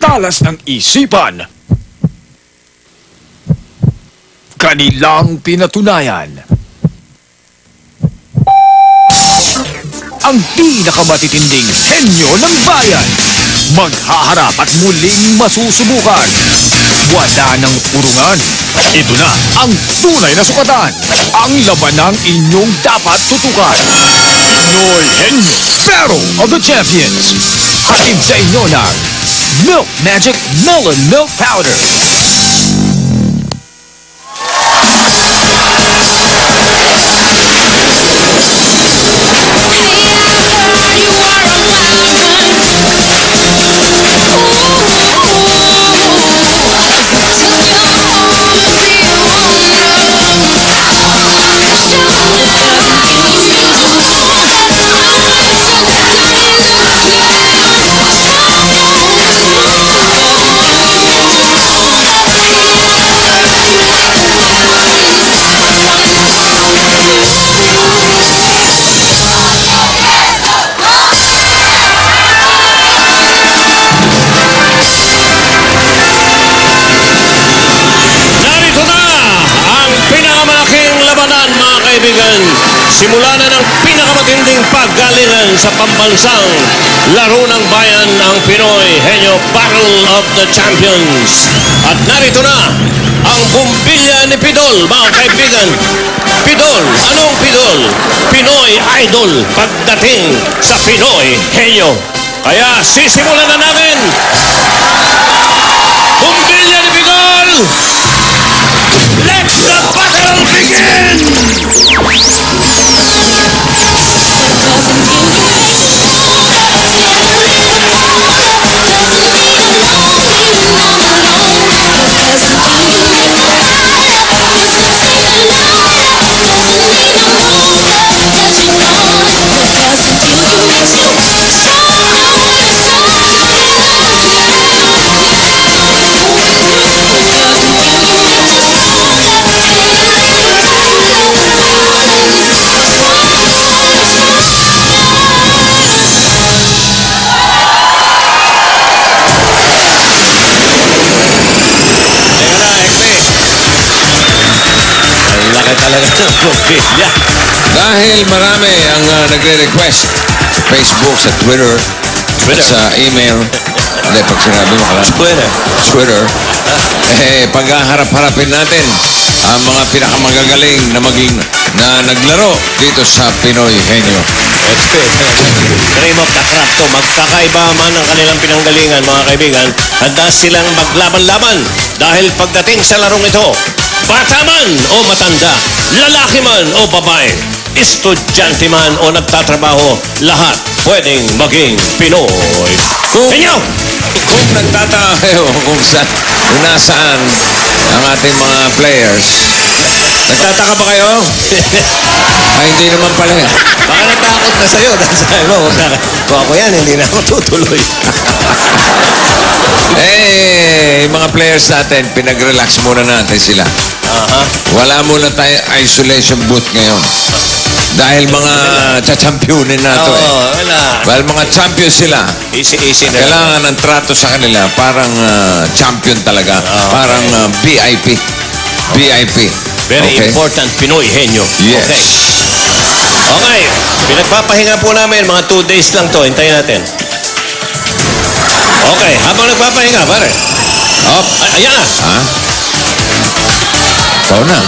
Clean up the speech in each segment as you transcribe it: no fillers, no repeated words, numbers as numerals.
Malas ang isipan. Kanilang pinatunayan. Ang pinakamatitinding henyo ng bayan. Maghaharap at muling masusubukan. Wala ng urungan. Ito na ang tunay na sukatan. Ang laban ng inyong dapat tutukan. Pinoy Henyo, Battle of the Champions. Hatid sa inyo ng Milk Magic Melon Milk Powder. Simula na ng pinakamatinding paggalingan sa pambansang laro ng bayan ang Pinoy Henyo Battle of the Champions. At narito na ang bumbilya ni Pidol, mga kaibigan. Pidol, anong Pidol? Pinoy Idol pagdating sa Pinoy Henyo. Kaya sisimulan na natin. Bumbilya ni Pidol! Let the battle begin! Dahil marami ang nagre-request sa Facebook, sa Twitter, at sa email. Hindi, pag sinabi mo Twitter. Paghaharap-harapin natin ang mga pinakamagagaling na naglaro dito sa Pinoy Henyo. Cream of the crop to. Magkakaiba man ang kanilang pinanggalingan, mga kaibigan. Handa silang maglaban-laban dahil pagdating sa larong ito, bata man o matanda, lalaki man o babae, estudyante man o nagtatrabaho, lahat pwedeng maging Pinoy Henyo! Kung nagtataka kayo kung nasaan ang ating mga players, nagtataka ba kayo? Ay, hindi naman pala. Baka natakot na sa'yo dahil sabi mo, kung ako yan, hindi na ako tutuloy. Yung mga players natin, pinag-relax muna natin sila. Wala muna tayo isolation booth ngayon. Dahil mga chachampionin na ito Dahil mga champion sila. Easy na. Kailangan ng trato sa kanila. Parang champion talaga. Parang VIP. VIP. Very important Pinoy Henyo. Yes. Okay. Pinagpapahinga po namin. Mga 2 days lang to. Hintayin natin. Okay. Habang nagpapahinga, pare. Ayan na. Ikaw na.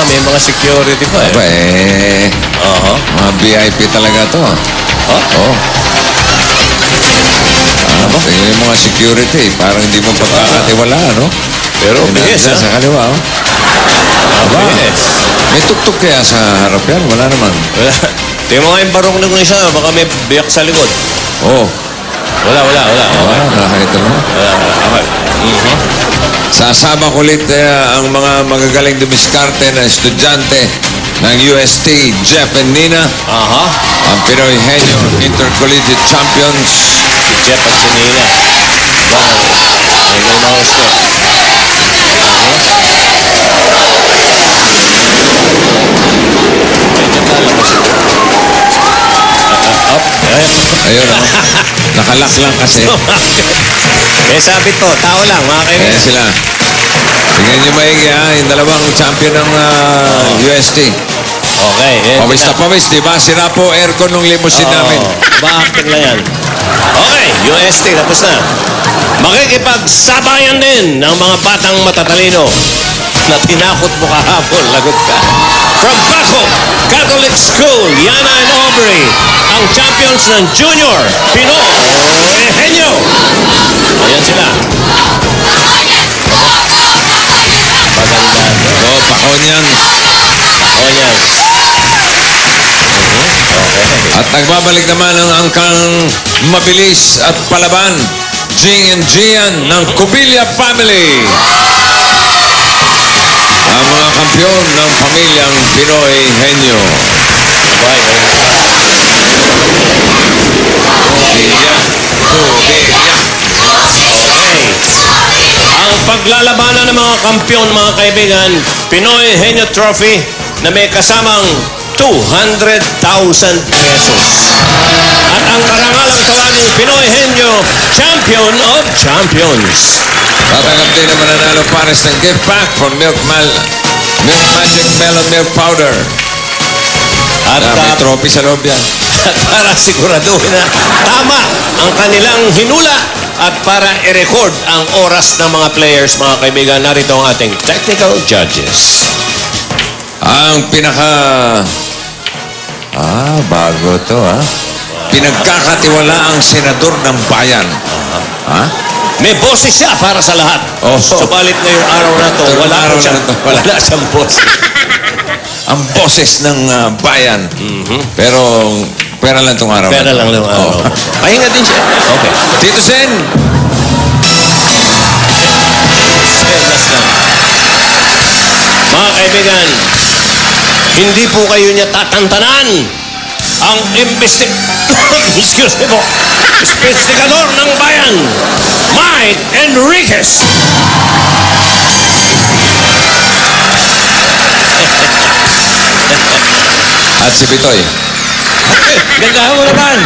May mga security pa Mga VIP talaga to yung mga security, parang hindi mo pagkakatiwalaan, no? Pero bilis, sa kaliwa, May tuktok kaya sa harap yan? Wala naman. Tingnan mo nga yung barong ng isa, baka may biyak sa likod. Wala. Nakakita mo. Okay. Sasabak ulit ang mga magagaling dumiskarte na estudyante ng UST, Jeff and Nina. Ang Pinoy Henyo Intercollegiate Champions. Si Jeff at si Nina. May mga gusto. Ayun, Nakalak lang kasi. Eh sabi to, tao lang, mga Kaya kaibigan. sila. Tingnan nyo maigi ha, yung dalawang champion ng UST. Okay. Pawis na pawis, di ba? Sira po aircon ng limousine namin. Ba-acting lang yan. Okay, UST, tapos na. Makikipagsabayan din ng mga batang matatalino na tinakot mo kahapon, lagot ka. From Baco, Catholic School, Yana and Aubrey, ang champions ng Junior, Pinoy Henyo. Ayan sila. Maganda. Oo, pakon yan. O yan. Okay. At nagbabalik naman ang angkang mabilis at palaban, Jing and Gian ng Cubilla Family. Ang mga kampiyon ng pamilyang Pinoy Henyo. Cubilla. Okay. Ang paglalabanan ng mga kampiyon, mga kaibigan, Pinoy Henyo Trophy na may kasamang 200,000 pesos. At ang karangalang tawaning Pinoy Henyo Champion of Champions. Tatanggap din naman nanalo pares ng gift pack from Milk Magic Melon Milk Powder. At May trophy sa loob yan. at para siguraduhin na tama ang kanilang hinula at para i-record ang oras ng mga players, mga kaibigan, narito ang ating technical judges. Ang bago to ha. Pinagkakatiwalaang senador ng bayan. Ha? May boses siya para sa lahat. Oh. Subalit ngayong araw na to, Ngayong araw na to, wala. wala siyang boses. Ang boses ng bayan. Pero pera lang tong araw. Pera lang ng araw. Oh. Pahinga din siya. Okay. Tito Sen, Last na. Mga kaibigan, hindi po kayo niya tatantanan. Ang excuse me po, investigador ng bayan, Mike Enriquez. at si Bitoy. Ganda mo naman.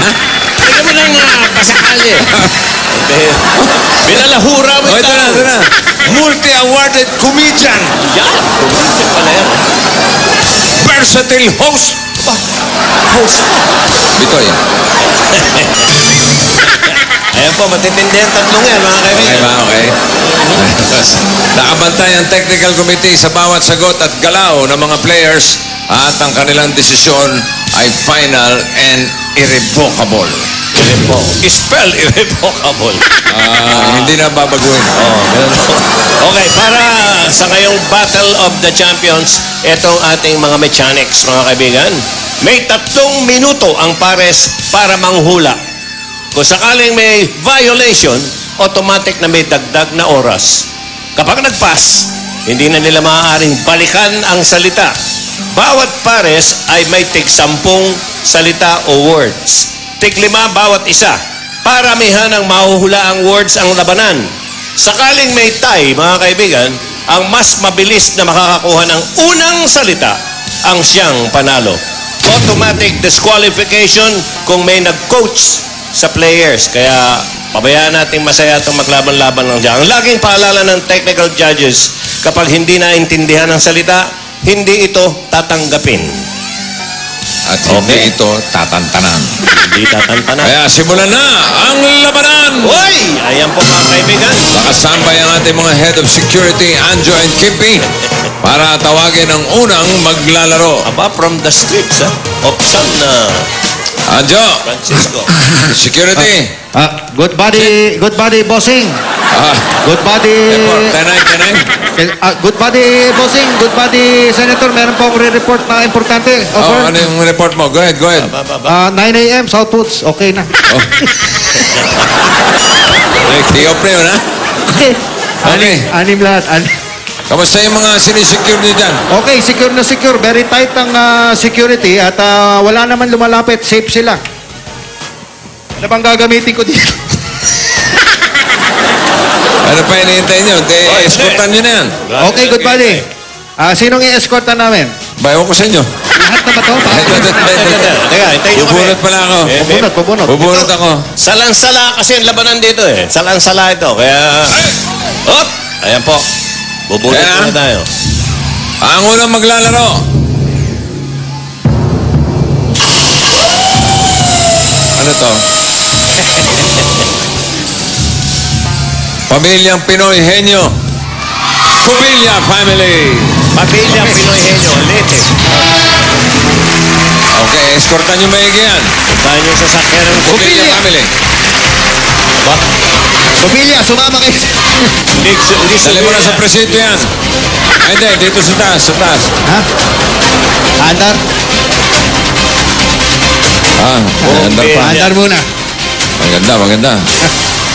Pwede mo nang pasakali. Binalahura mo Oh, ito na. Multi-awarded comedian. Yan. Kumasin pala yan. Versatile host. Bitoy. Ayan po, matitindi ang tatlong yan, mga Okay kaibigan. ba? Okay. Nakabantay ang technical committee sa bawat sagot at galaw ng mga players at ang kanilang desisyon ay final and irrevocable. Spell irrevocable. Hindi na babaguhin. Ganun po. Okay, para sa ngayong Battle of the Champions, itong ating mga mechanics, mga kaibigan. May 3 minuto ang pares para manghula. Kung sakaling may violation, automatic na may dagdag na oras. Kapag nag-pass, hindi na nila maaaring balikan ang salita. Bawat pares ay may tig-10 salita o words. Tig-5 bawat isa. Paramihan ang mahuhula ang words ang labanan. Sakaling may tie, mga kaibigan, ang mas mabilis na makakakuha ng unang salita ang siyang panalo. Automatic disqualification kung may nag-coach sa players. Kaya pabayaan natin masaya itong maglaban-laban lang dyan. Ang laging paalala ng technical judges, kapag hindi naintindihan ang salita, hindi ito tatanggapin. At hindi ito tatantanan. Hindi tatantanan. Kaya simulan na ang labanan! Hoy! Ayan po, mga kaibigan. Nakasambay ang ating mga head of security, Anjo and Kimpy, para tawagin ang unang maglalaro. Aba, from the streets, option na Anjo, Francisco. security. Good body, bossing. Good body. Report, tenay. Good body, bossing. Good body, Senator. Meron po akong re-report na importante. Oh, Over. ano yung report mo? Go ahead. 9 a.m. Southwoods. Okay na. Oh. I-off na yun, ha? Okay. Okay. Anim lahat. Kamusta yung mga sinisecure niyo dyan? Okay, secure na secure. Very tight ang security at wala naman lumalapit. Safe sila. Ano bang gagamitin ko dito? Ano pa hinihintay nyo? Escortan nyo na yan. Okay, good body. Sinong i-escortan namin? Bayo ko sa inyo. Lahat na ba to? Teka, hintayin nyo kami. Bubunot pala ako. Pabunot. Bubunot ako. Salansala kasi ang labanan dito eh. Salansala ito. Kaya... Hop! Ayan po. Bubunot Kaya? na tayo. Ang unang maglalaro. Ano to? Pamilyang Pinoy Henyo. Cubilla Family. Pamilya Pinoy Henyo. Lete. Okay, escortan nyo maigi yan. Tayo nyo sa sakyan ng Cubilla Family. Ba? Pamilya, sumama kayo. Hindi Dali mo na sa presinto yan. Ay, hindi, dito sa taas, sa taas. Ha? Andar? Andar pa. Andar muna. Maganda.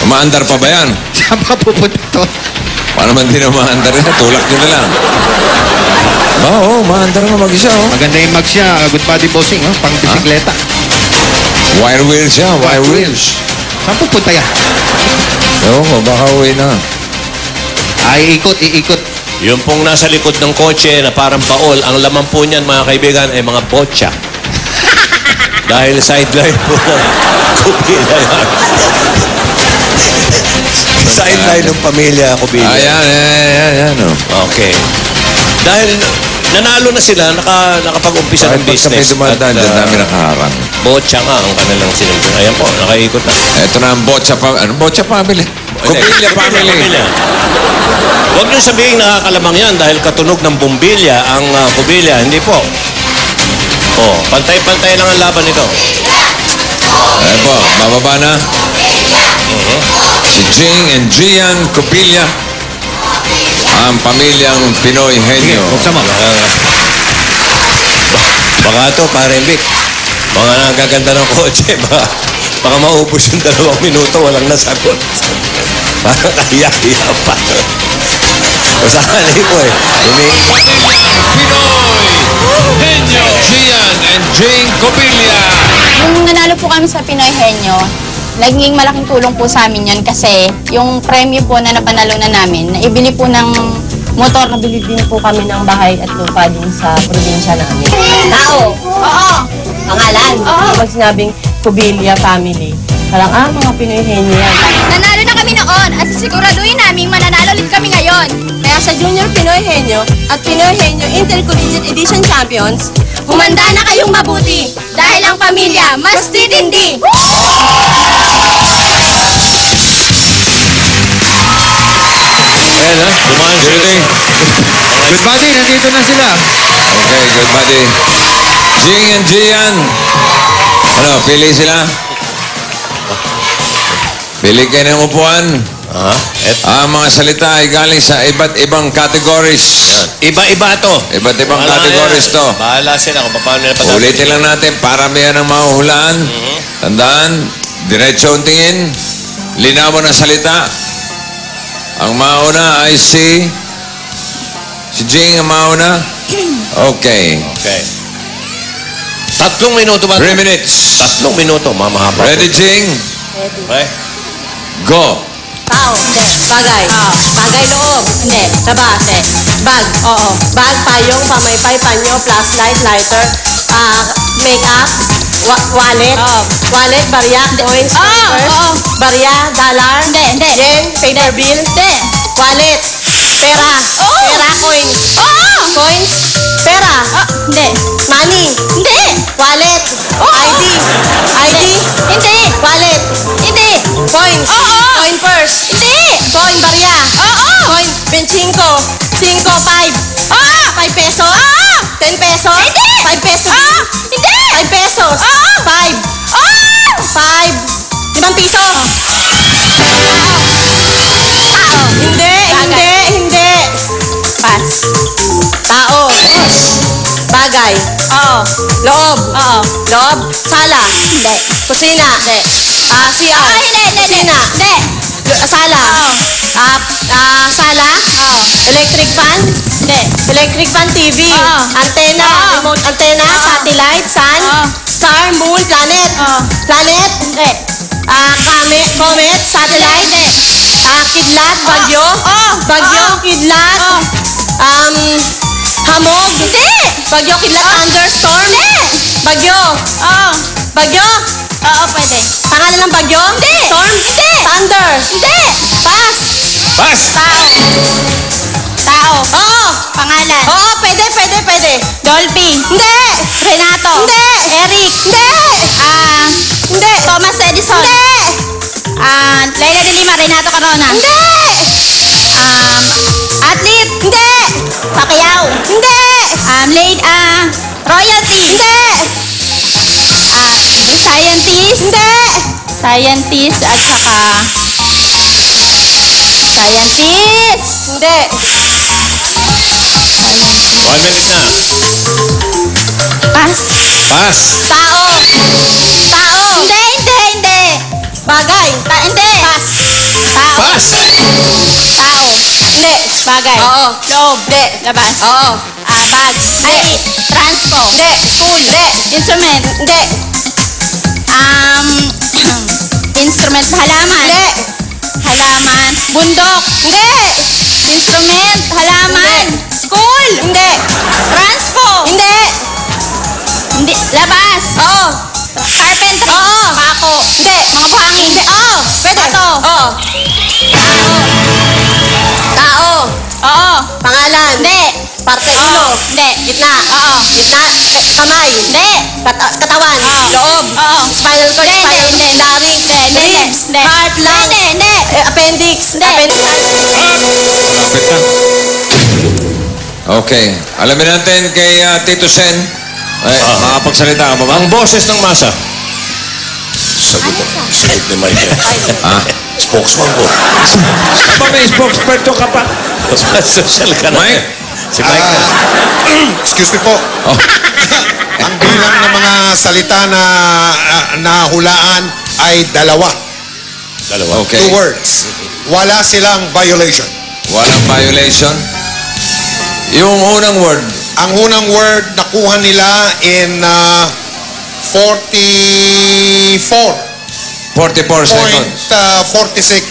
Umaandar pa ba yan? Saan pa pupunta to? Paano man din na umaandar yan? Tulak nyo na lang. Oo, umaandar nga mag-isa, oh. Maganda yung mag siya. Good body bossing, oh. Pang bisikleta. Wire wheels siya, wire wheels. Saan pupunta yan? Ewan ko, baka uwi na. Ay, iikot. Yung pong nasa likod ng kotse na parang baol, ang laman po niyan, mga kaibigan, ay mga botcha. Dahil sideline po ng Cubilla yan. Sideline ng pamilya Cubilla. Ayan, oh. Okay. Dahil nanalo na sila, nakapag-umpisa ng Kahit pagka may business. dumadaan, dyan dami nakaharang. Botcha nga ang kanilang sinunod. Ayan po, nakaikot na. Ito na ang Botcha Family. Cubilla Family. Huwag niyo sabihin nakakalamang yan dahil katunog ng bumbilya ang Cubilla. Hindi po. Oh, pantay-pantay lang ang laban nito. Ayan po, bababa na. Si Jing and Gian Cubilla. Ang pamilyang Pinoy Henyo. Buksan mo. Baka ito, pare Vic. Mga nagaganda ng kotse, baka maubos yung 2 minuto, walang nasagot. Parang kaya-kaya pa. Masakali po eh. Henyo, Gian and Jing Cubilla. Nung nanalo po kami sa Pinoy Henyo, naging malaking tulong po sa amin yan kasi yung premyo po na napanalo na namin, naibili po ng motor. Nabili din po kami ng bahay at lupa din sa probinsya namin. Tao! Oo! Pangalan. Oo. Pag sinabing Cubilla Family, parang mga Pinoy Henyo yan. Nanalo na kami noon at siguraduhin namin mananalo ulit kami ngayon. Kaya sa Junior Pinoy Henyo at Pinoy Henyo Intercollegiate Edition Champions, Humanda na kayong mabuti dahil ang pamilya mas titindi! Ayan ha, dumaan sila. Good body, nandito na sila. Okay, good buddy. Jing and Gian. Ano, pili sila? Pili kayo ng upuan. Ang mga salita ay galing sa iba't ibang categories. Iba-iba to. Iba't ibang Bahala categories yan. to. Bahala sila kung paano nila patatin. Ulitin lang natin para may ang mahuhulaan. Tandaan, diretso ang tingin. Linaw mo ng salita. Ang mauna ay si Jing ang mauna. Okay. Okay. 3 minuto ba? 3 minutes. 3 minuto, mamahaba. Ready, Jing? Okay. Go. tao, bagay, bagay loob, Hindi. labas, bag, Oo. bag, payong, pamaypay, panyo, flashlight, lighter, makeup, wallet, wallet, barya, coins, papers, oo. barya, dollar, Hindi. yen, paper bill, Hindi. wallet, pera, Oo. pera, coins, Oo! coins, pera, Hindi. money, Hindi. wallet, Oo. ID, Hindi. wallet, Hindi. coins, Oo. coin purse, Hindi. coin barya, Oo. coin 5, 5 pesos, 10 pesos, Hindi. 5 pesos, Hindi. 5 pesos, 5, 5, 5 piso. Hindi. Pass. Tao. Bagay. Loob. Loob. Sala. Hindi. Kusina. CR. Hindi. Kusina. Hindi. Sala. Sala. Electric fan. Hindi. Electric fan TV. Antena. Remote antena. Satellite. Sun. Star. Moon. Planet. Planet. Hindi. Comet. Satellite. Kidlat. Bagyo. Bagyo. Kidlat. Hamog. Hindi. Bagyo, Kidlat, Thunderstorm? Hindi! Bagyo? Oo. Bagyo? Oo, pwede. Pangalan ng bagyo? Hindi! Storm? Hindi! Thunder? Hindi! Pass? Pass! Tao. Tao. Oo! Pangalan. Oo, pwede. Dolphy. Hindi! Renato. Hindi! Eric. Hindi! Hindi! Thomas Edison. Hindi! Leila de Lima. Renato Corona. Hindi! Athlete. Hindi! Pacquiao. Hindi! Royalty. Hindi! Scientist. Hindi! Scientist at saka... Scientist. Hindi! 1 minute na. Pass. Pass! Tao! Tao! Hindi. Bagay! Hindi. Pass! Tao. Pass! Tao. Hindi! Bagay. Oo. Loob. Hindi! Labas. Oo! Bag. Ay, transpo. Hindi! School. Hindi! Instrument. Hindi! Instrument. Halaman. Hindi! Halaman. Bundok. Hindi! Instrument. Halaman. School. Hindi! Transpo. Hindi! Hindi. Labas. Oo! Carpentry. Oo. Pako. Hindi! Mga buhangin. Hindi! Oo! Pwede! Bato. Oo! Tao! Oo. Pangalan! Hindi. Parte Oo. ulo! Hindi. Gitna! Oo. Gitna! Kamay! Hindi. Katawan! Oo. Loob! Oo. Spinal cord! Hindi, Spinal hindi, hindi. larynx! Hindi. Ribs! Hindi. Heart! Lungs! Hindi. Appendix! Hindi. Kapit na. Okay. Alamin natin kay Tito Sen. Ay, makapagsalita ka ba ba? Ang boses ng masa. Sagot ni Michael. Ha? Spokesman ko. Aba, may spokesperson ka pa. Social ka na. Mike? Si Michael. Excuse me po. Oh. Ang bilang ng mga salita na nahulaan ay dalawa. Dalawa. Okay. 2 words. Wala silang violation. Walang violation. Yung unang word, Ang unang word nakuha nila in 44.46 44 seconds.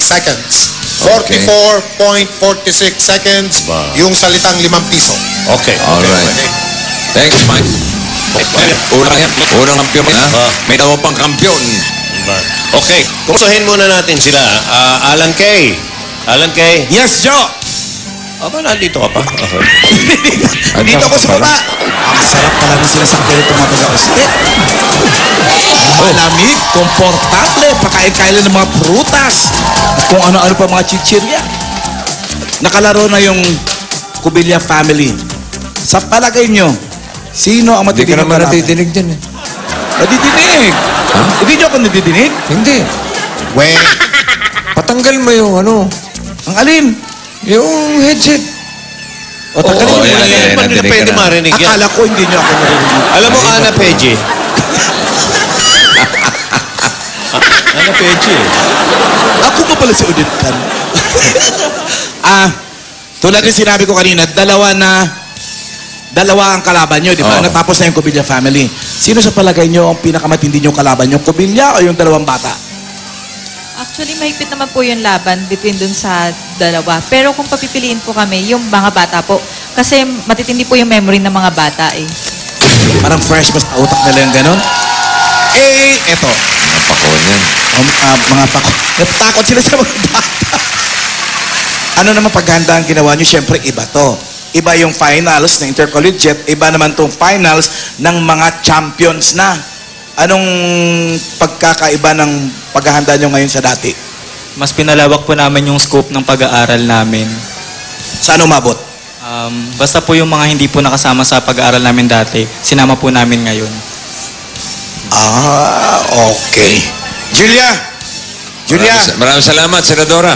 seconds. Okay. 44.46 seconds. Ba. Yung salitang 5 piso. Okay. Alright. Thanks, Mike. Unang kampiyon na. May daw pang kampiyon. Okay. Kumustahin muna natin sila. Alan Kay. Alan Kay. Yes, Joe! Aba, nandito ka pa. Okay. Dito ako sa baba. Ang sarap pala ng sinasakyan itong mga taga-oste. Malamig, komportable, pakain-kain ng mga prutas. At kung ano-ano pa mga chichirya. Nakalaro na yung Cubilla family. Sa palagay nyo, sino ang Hindi ka matitinding naman kalaban? natitinig dyan eh. Nadidinig! Hindi nyo ako nadidinig? Hindi. When Patanggal mo yung ano, Ang alin? yung headset. O, tanggalin Oo, mo yan, yan. yan. Paano na nadinig pwede ka na. marinig yan? Akala ko hindi nyo ako narinig. Alam mo, Ana Peji. Ana Peji. Ako pa pala si Udit Kan. Tulad ng sinabi ko kanina, dalawa ang kalaban nyo, di ba? Oo. Natapos na yung Cubilla family. Sino sa palagay nyo ang pinakamatindi nyo kalaban? Yung Cubilla o yung dalawang bata? Actually, mahigpit naman po yung laban between dun sa dalawa. Pero kung papipiliin po kami, yung mga bata po. Kasi matitindi po yung memory ng mga bata eh. Parang fresh pa sa utak nila yung ganon. Eh, eto. Mga pakon yan. Mga pako. Natatakot sila sa mga bata. Ano naman paghanda ang ginawa nyo? Siyempre, iba to. Iba yung finals ng intercollegiate. Iba naman tong finals ng mga champions na. Anong pagkakaiba ng paghahanda nyo ngayon sa dati? Mas pinalawak po namin yung scope ng pag-aaral namin. Saan umabot? Basta po yung mga hindi po nakasama sa pag-aaral namin dati, sinama po namin ngayon. Okay. Julia! Julia! Maraming salamat, Senadora.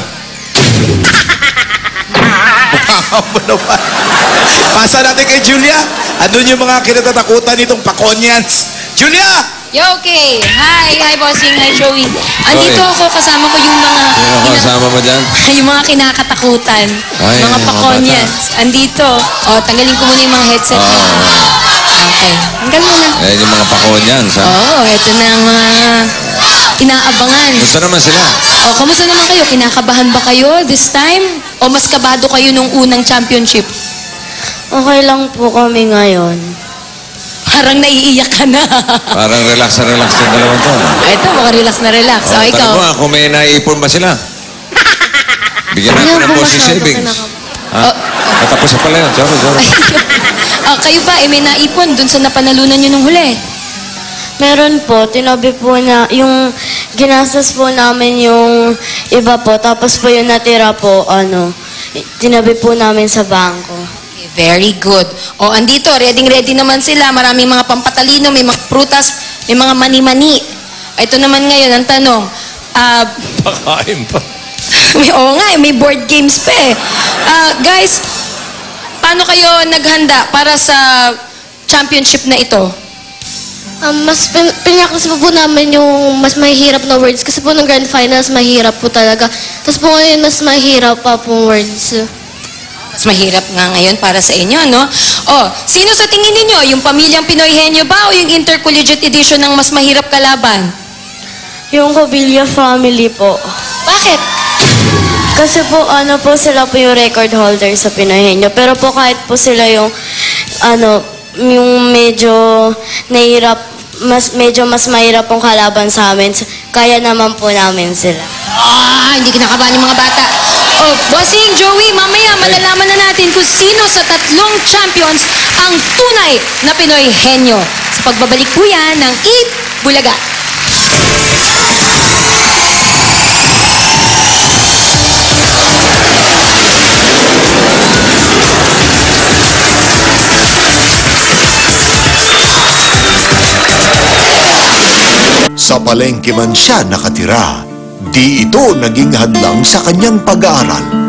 Pasa natin kay Julia. Andun yung mga kinatatakutan nitong Paconians. Julia! Yo, okay. Hi, bossing. Hi, Joey. Andito Oy. ako, kasama ko yung mga... Sino ang kasama mo dyan? yung mga kinakatakutan. Ay, mga mga Paconians. Andito. O, tanggalin ko muna yung mga headset. Okay. Tanggal mo na. Eh, yung mga pakon yan. Oo, eto na ang mga inaabangan. Gusto naman sila. O, kamusta naman kayo? Kinakabahan ba kayo this time? O mas kabado kayo nung unang championship? Okay lang po kami ngayon. Parang naiiyak ka na. Parang relax na relax yung dalawang to. Ito, relax na relax. O, ikaw. Tanong mo, kung may naiipon ba sila? Bigyan natin ng bossy savings. Tapos na pala yun. Sorry. Kayo ba, may naipon dun sa napanalunan nyo nung huli? Meron po, tinabi po na, yung ginastos po namin yung iba po, tapos po yung natira po, tinabi po namin sa bangko. Okay, very good. O, andito, ready naman sila. Maraming mga pampatalino, may mga prutas, may mga mani-mani. Ito naman ngayon, ang tanong, Pakain pa. may board games pa eh. Guys, paano kayo naghanda para sa championship na ito? Mas pinakas po namin yung mas mahihirap na words. Kasi po ng Grand Finals, mahirap po talaga. Tapos po ngayon, mas mahirap pa po words. Mas mahirap nga ngayon para sa inyo, no? Sino sa tingin ninyo? Yung Pamilyang Pinoy Henyo ba o yung Intercollegiate Edition ng mas mahirap kalaban? Yung Cobilla family po. Bakit? Kasi po, sila po yung record holder sa Pinoy Henyo. Pero po kahit po sila yung, yung medyo medyo mas mahirap pong kalaban sa amin. Kaya naman po namin sila. Hindi kinakabahan yung mga bata. Bossing, Joey, mamaya malalaman na natin kung sino sa tatlong champions ang tunay na Pinoy Henyo. Sa pagbabalik po yan ng Eat Bulaga. Sa palengke man siya nakatira, di ito naging hadlang sa kanyang pag-aaral.